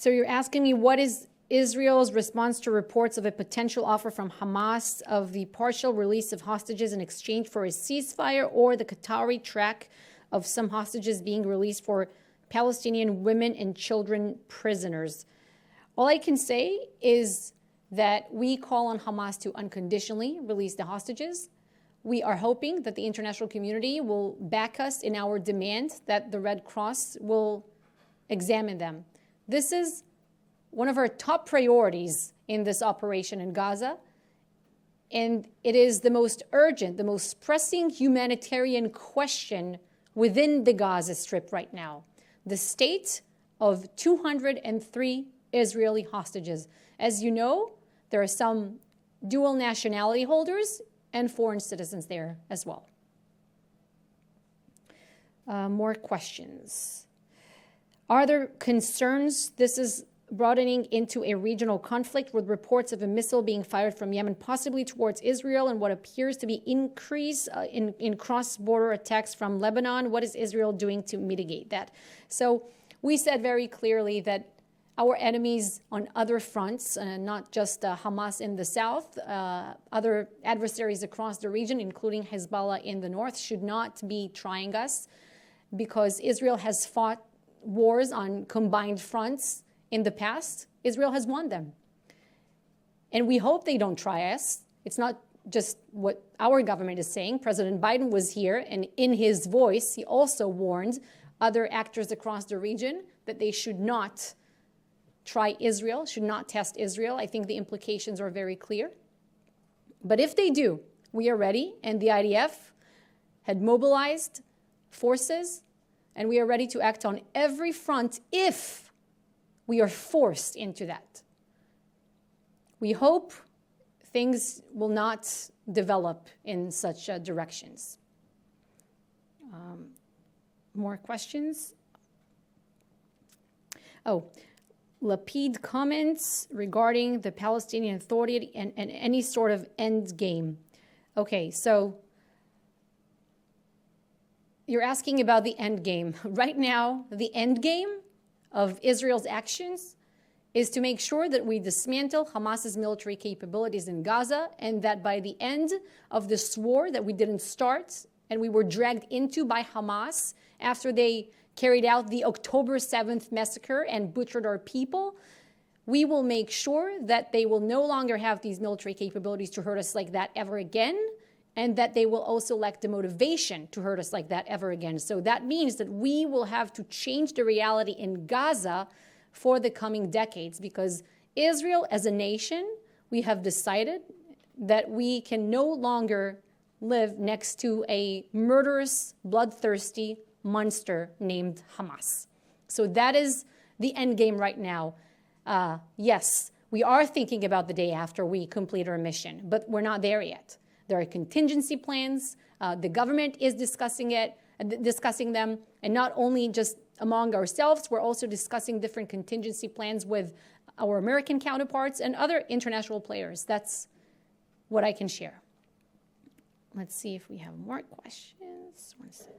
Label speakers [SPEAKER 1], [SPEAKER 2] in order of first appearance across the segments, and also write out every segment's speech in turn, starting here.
[SPEAKER 1] So you're asking me, what is Israel's response to reports of a potential offer from Hamas of the partial release of hostages in exchange for a ceasefire, or the Qatari track of some hostages being released for Palestinian women and children prisoners? All I can say is that we call on Hamas to unconditionally release the hostages. We are hoping that the international community will back us in our demand that the Red Cross will examine them. This is one of our top priorities in this operation in Gaza, and it is the most urgent, the most pressing humanitarian question within the Gaza Strip right now. The state of 203 Israeli hostages. As you know, there are some dual nationality holders and foreign citizens there as well. More questions. Are there concerns this is broadening into a regional conflict with reports of a missile being fired from Yemen, possibly towards Israel, and what appears to be increase in cross-border attacks from Lebanon? What is Israel doing to mitigate that? So we said very clearly that our enemies on other fronts, not just Hamas in the south, other adversaries across the region, including Hezbollah in the north, should not be trying us, because Israel has fought wars on combined fronts in the past. Israel has won them. And we hope they don't try us. It's not just what our government is saying. President Biden was here, and in his voice, he also warned other actors across the region that they should not try Israel, should not test Israel. I think the implications are very clear. But if they do, we are ready, and the IDF had mobilized forces, and we are ready to act on every front if we are forced into that. We hope things will not develop in such directions. More questions? Oh, Lapid comments regarding the Palestinian Authority and any sort of end game. Okay, so you're asking about the end game. Right now, the end game of Israel's actions is to make sure that we dismantle Hamas's military capabilities in Gaza, and that by the end of this war that we didn't start and we were dragged into by Hamas after they carried out the October 7th massacre and butchered our people, we will make sure that they will no longer have these military capabilities to hurt us like that ever again, and that they will also lack the motivation to hurt us like that ever again. So that means that we will have to change the reality in Gaza for the coming decades, because Israel as a nation, we have decided that we can no longer live next to a murderous, bloodthirsty monster named Hamas. So that is the end game right now. Yes, we are thinking about the day after we complete our mission, but we're not there yet. There are contingency plans. The government is discussing them, and not only just among ourselves, we're also discussing different contingency plans with our American counterparts and other international players. That's what I can share. Let's see if we have more questions. One second.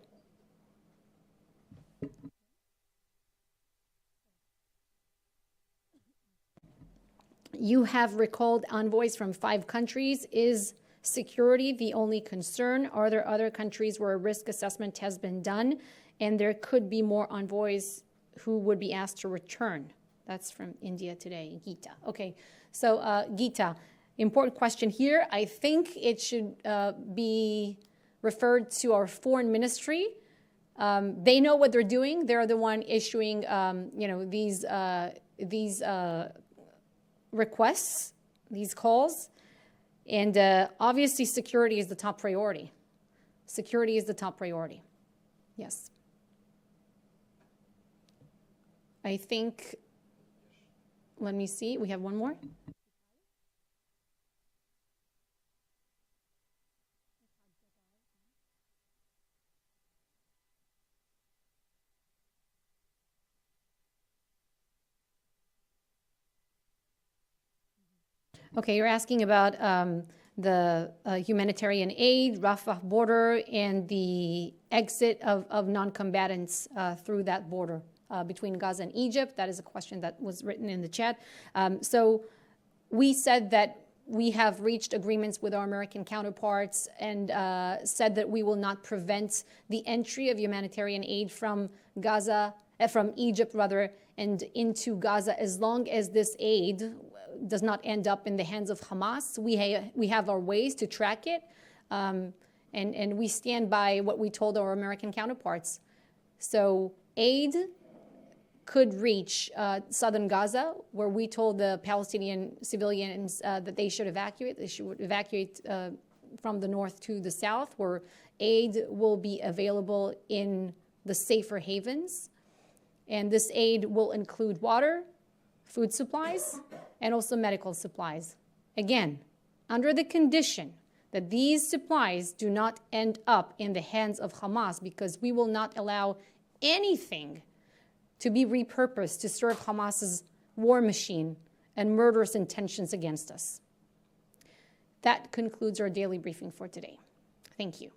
[SPEAKER 1] You have recalled envoys from 5 countries. Is security the only concern? Are there other countries where a risk assessment has been done and there could be more envoys who would be asked to return? That's from India Today, Gita. Okay, so Gita, important question here. I think it should be referred to our foreign ministry. They know what they're doing. They're the one issuing, these requests, these calls. And obviously, security is the top priority. Security is the top priority. Yes. I think, let me see, we have one more. Okay, you're asking about the humanitarian aid, Rafah border, and the exit of non-combatants through that border. between Gaza and Egypt. That is a question that was written in the chat. So we said that we have reached agreements with our American counterparts and said that we will not prevent the entry of humanitarian aid from Gaza, from Egypt rather, and into Gaza as long as this aid does not end up in the hands of Hamas. We have our ways to track it, and we stand by what we told our American counterparts. So aid could reach southern Gaza, where we told the Palestinian civilians that they should evacuate. They should evacuate from the north to the south, where aid will be available in the safer havens. And this aid will include water, food supplies, and also medical supplies. Again, under the condition that these supplies do not end up in the hands of Hamas, because we will not allow anything to be repurposed to serve Hamas's war machine and murderous intentions against us. That concludes our daily briefing for today. Thank you.